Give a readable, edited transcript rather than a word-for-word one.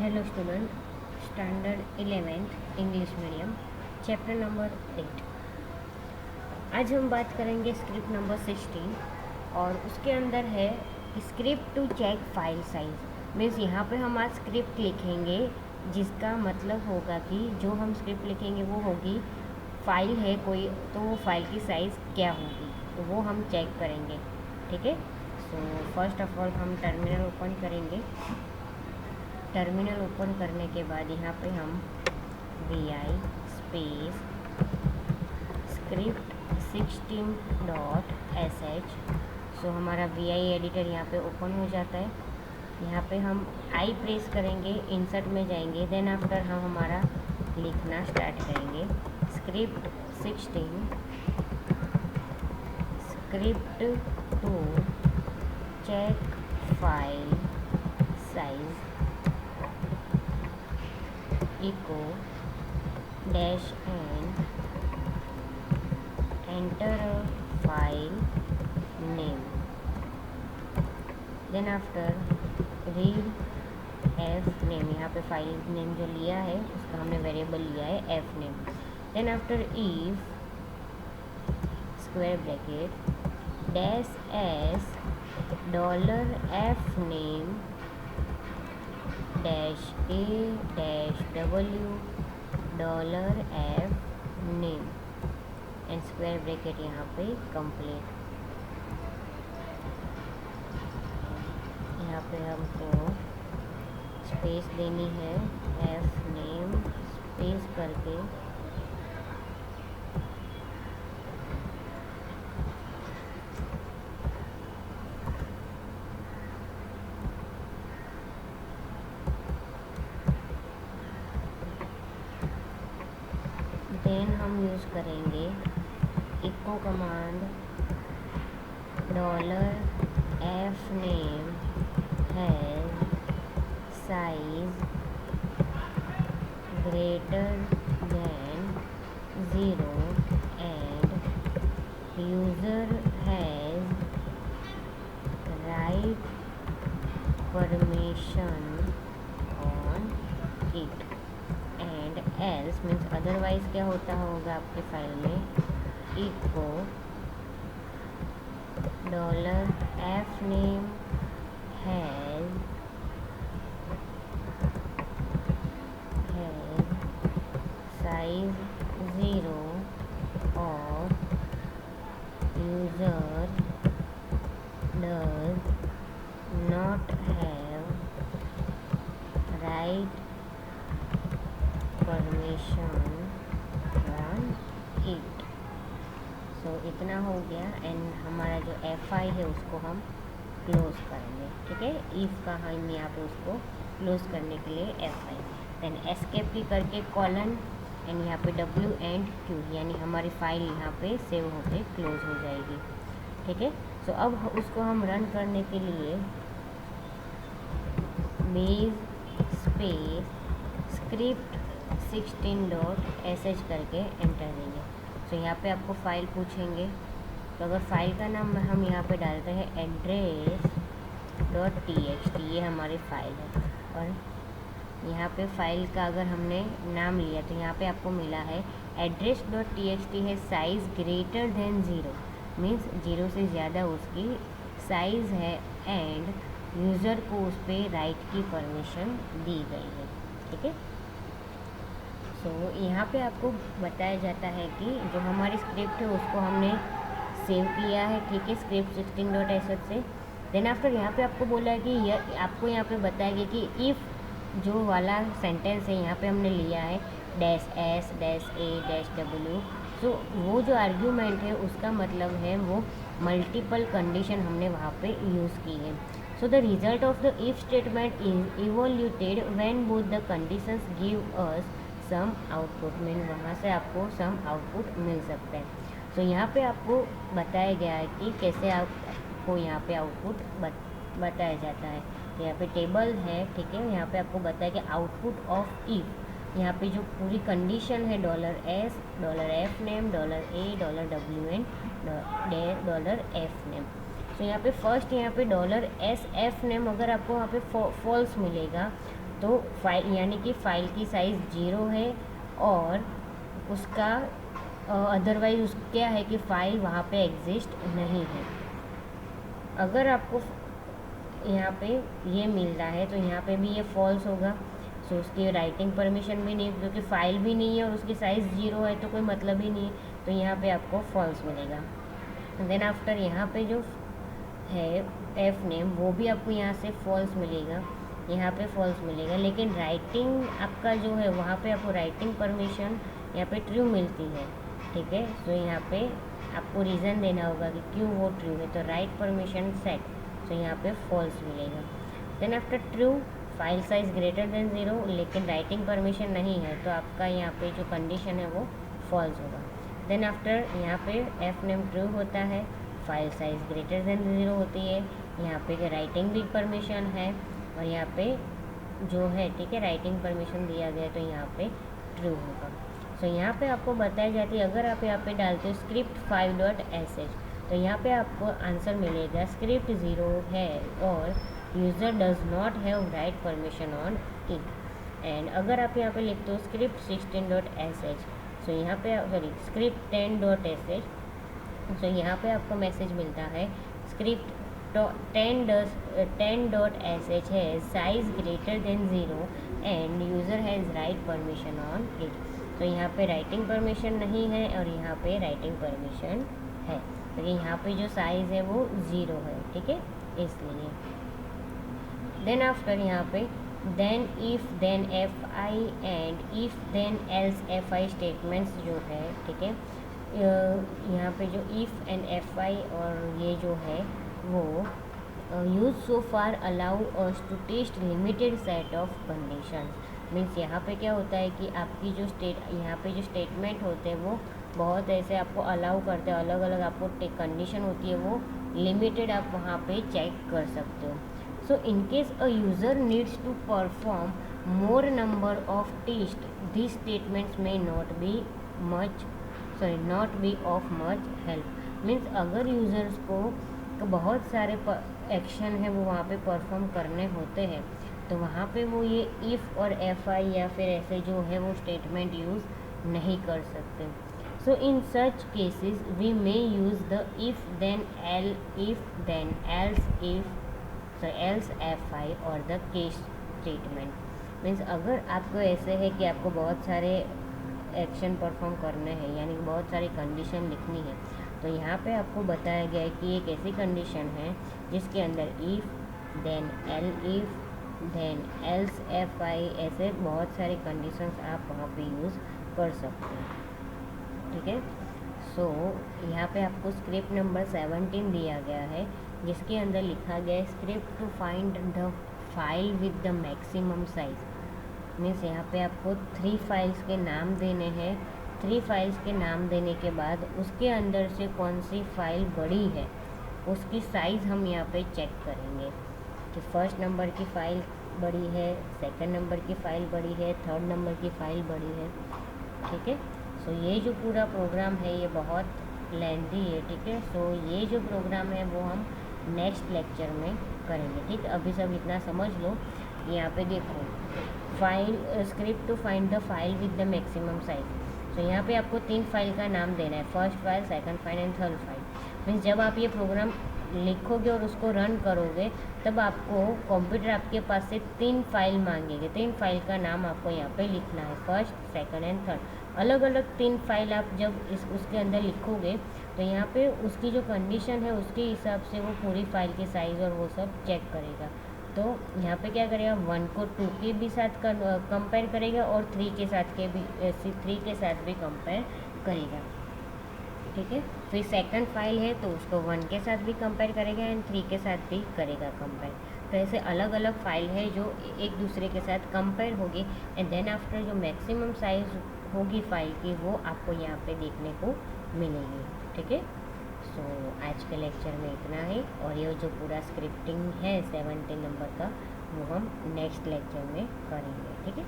Hello student, standard 11th English medium, chapter number 8। आज हम बात करेंगे स्क्रिप्ट नंबर 16 और उसके अंदर है script to check file size. Means यहाँ पे हम आज स्क्रिप्ट लिखेंगे जिसका मतलब होगा कि जो हम स्क्रिप्ट लिखेंगे वो होगी फाइल है कोई, तो वो फाइल की साइज़ क्या होगी तो वो हम चेक करेंगे। ठीक है, सो फर्स्ट ऑफ ऑल हम टर्मिनल ओपन करेंगे। टर्मिनल ओपन करने के बाद यहाँ पे हम vi स्पेस स्क्रिप्ट 16.sh, सो हमारा vi एडिटर यहाँ पे ओपन हो जाता है। यहाँ पे हम आई प्रेस करेंगे, इंसर्ट में जाएंगे, देन आफ्टर हम हमारा लिखना स्टार्ट करेंगे। Script 16 script to check file size echo dash and enter a file name, then after read f name। यहाँ पे फाइल नेम जो लिया है उसका हमने वेरिएबल लिया है f name, then after if square bracket dash s dollar f name dash a dash w dollar f name and square bracket यहाँ पे कंप्लीट। यहाँ पे हमको स्पेस देनी है, f नेम स्पेस करके देन हम यूज़ करेंगे echo command dollar f name has size greater than 0 and user has write permission on it and else means otherwise क्या होता होगा आपके फाइल में echo dollar f name has size 0 और user does not have write permission on it. So इतना हो गया and हमारा जो fi है उसको हम क्लोज करेंगे। ठीक है, इफ़ का हम यहाँ पे उसको क्लोज करने के लिए fi, देन एस्केप की करके कॉलन एंड यहाँ पे w एंड q, यानी हमारी फाइल यहाँ पे सेव होके क्लोज हो जाएगी। ठीक है, सो अब उसको हम रन करने के लिए बेस स्पेस स्क्रिप्ट 16.sh करके एंटर देंगे। तो यहाँ पे आपको फाइल पूछेंगे, तो अगर फाइल का नाम हम यहाँ पे डालते हैं address.txt, ये हमारी फाइल है, और यहाँ पे फाइल का अगर हमने नाम लिया तो यहाँ पे आपको मिला है address.txt है साइज़ ग्रेटर देन 0, मीन्स 0 से ज़्यादा उसकी साइज़ है एंड यूज़र को उस पर राइट की परमिशन दी गई है। ठीक है, सो यहाँ पे आपको बताया जाता है कि जो हमारी स्क्रिप्ट है उसको हमने सेव किया है। ठीक है, स्क्रिप्ट 16.sh से। देन आफ्टर यहाँ पे आपको बोला है कि आपको यहाँ पे बताएगा कि इफ़ जो वाला सेंटेंस है यहाँ पे हमने लिया है डैश एस डैश ए डैश डब्ल्यू, सो वो जो आर्ग्यूमेंट है उसका मतलब है वो मल्टीपल कंडीशन हमने वहाँ पे यूज़ की है। So the result of the if statement is evaluated when both the conditions give us some output, mean वहाँ से आपको सम आउटपुट मिल सकता है। सो यहाँ पे आपको बताया गया है कि कैसे आपको यहाँ पे आउटपुट बताया जाता है। तो यहाँ पे टेबल है, ठीक है, यहाँ पे आपको बताया कि आउटपुट ऑफ इफ, यहाँ पे जो पूरी कंडीशन है $s $f name $a $w and $f name. तो यहाँ पे फर्स्ट यहाँ पे $sf नेम अगर आपको वहाँ पे फॉल्स मिलेगा तो फाइल यानी कि फ़ाइल की साइज़ 0 है और उसका अदरवाइज़ उस क्या है कि फ़ाइल वहाँ पे एग्जिस्ट नहीं है। अगर आपको यहाँ पे ये मिल रहा है तो यहाँ पे भी ये फॉल्स होगा। सो उसकी राइटिंग परमिशन भी नहीं, क्योंकि फ़ाइल भी नहीं है और उसकी साइज़ 0 है तो कोई मतलब ही नहीं है, तो यहाँ पे आपको फॉल्स मिलेगा। देन आफ्टर यहाँ पे जो है एफ नेम वो भी आपको यहाँ से फॉल्स मिलेगा, यहाँ पे फॉल्स मिलेगा। लेकिन राइटिंग आपका जो है वहाँ पे आपको राइटिंग परमिशन यहाँ पे ट्रू मिलती है, ठीक है। सो यहाँ पे आपको रीज़न देना होगा कि क्यों वो ट्रू है, तो राइट परमिशन सेट, तो यहाँ पे फॉल्स मिलेगा। Then after true file size greater than 0, लेकिन राइटिंग परमिशन नहीं है तो आपका यहाँ पे जो कंडीशन है वो फॉल्स होगा। देन आफ्टर यहाँ पे एफ नेम ट्रू होता है, फाइल साइज ग्रेटर देन 0 होती है, यहाँ पे राइटिंग भी परमिशन है और यहाँ पे जो है, ठीक है, राइटिंग परमिशन दिया गया तो यहाँ पे ट्रू होगा। सो यहाँ पे आपको बताई जाती है, अगर आप यहाँ पे डालते हो script 5.sh तो यहाँ पे आपको आंसर मिलेगा स्क्रिप्ट 0 है और user does not have write permission on it. And अगर आप यहाँ पे लिखते हो script 16.sh सो यहाँ पे script 10.sh सो यहाँ पे आपको मैसेज मिलता है script 10.sh है size greater than 0 and user has write permission on it. तो यहाँ पे राइटिंग परमिशन नहीं है और यहाँ पे राइटिंग परमिशन है, तो यहाँ पे जो साइज़ है वो 0 है, ठीक है, इसलिए। देन आफ्टर यहाँ पे then if then F I end if then else F I statements जो है, ठीक है, यहाँ पे जो इफ़ एंड एफ आई और ये जो है वो use so far allow us to test limited set of conditions. Means यहाँ पे क्या होता है कि आपकी जो यहाँ पे जो स्टेटमेंट होते हैं वो बहुत ऐसे आपको अलाउ करते हैं, अलग अलग आपको कंडीशन होती है वो लिमिटेड आप वहाँ पे चेक कर सकते हो। So in case a user needs to perform more number of test this statements may not be of much help. Means अगर यूज़र्स को बहुत सारे एक्शन है वो वहाँ पे परफॉर्म करने होते हैं तो वहाँ पे वो ये इफ़ और एफ आई या फिर ऐसे जो है वो स्टेटमेंट यूज़ नहीं कर सकते। So in such cases we may use the if then else F I or the case statement. Means अगर आपको ऐसे है कि आपको बहुत सारे एक्शन परफॉर्म करने हैं, यानी कि बहुत सारी कंडीशन लिखनी है, तो यहाँ पे आपको बताया गया है कि एक ऐसी कंडीशन है जिसके अंदर if then else F I ऐसे बहुत सारे कंडीशंस आप वहाँ पे यूज़ कर सकते हैं, ठीक है। सो यहाँ पे आपको स्क्रिप्ट नंबर 17 दिया गया है जिसके अंदर लिखा गया है script to find the file with the maximum size. Means यहाँ पे आपको 3 फाइल्स के नाम देने हैं। 3 फाइल्स के नाम देने के बाद उसके अंदर से कौन सी फाइल बड़ी है उसकी साइज़ हम यहाँ पे चेक करेंगे कि फर्स्ट नंबर की फ़ाइल बड़ी है, सेकंड नंबर की फ़ाइल बड़ी है, थर्ड नंबर की फ़ाइल बड़ी है, ठीक है। सो ये जो पूरा प्रोग्राम है ये बहुत लेंथी है, ठीक है। सो ये जो प्रोग्राम है वो हम नेक्स्ट लेक्चर में करेंगे, ठीक है। अभी सब इतना समझ लो। यहाँ पे देखो file script to find the file with the maximum size. तो यहाँ पे आपको 3 फाइल का नाम देना है, first file, second file and third file. Means जब आप ये प्रोग्राम लिखोगे और उसको रन करोगे तब आपको कंप्यूटर आपके पास से 3 फाइल मांगेंगे। 3 फाइल का नाम आपको यहाँ पे लिखना है, फर्स्ट, सेकंड एंड थर्ड। अलग अलग 3 फाइल आप जब उसके अंदर लिखोगे तो यहाँ पे उसकी जो कंडीशन है उसके हिसाब से वो पूरी फाइल की साइज़ और वो सब चेक करेगा। तो यहाँ पे क्या करेगा, 1 को 2 के भी साथ कंपेयर करेगा और 3 के साथ भी कंपेयर करेगा, ठीक है। फिर सेकंड फाइल है तो उसको 1 के साथ भी कंपेयर करेगा एंड 3 के साथ भी करेगा कंपेयर। तो ऐसे अलग अलग फाइल है जो एक दूसरे के साथ कंपेयर होगी एंड देन आफ्टर जो मैक्सिमम साइज़ होगी फाइल की वो आपको यहाँ पे देखने को मिलेगी, ठीक है। सो आज के लेक्चर में इतना ही और ये जो पूरा स्क्रिप्टिंग है 17 नंबर का वो हम नेक्स्ट लेक्चर में करेंगे, ठीक है।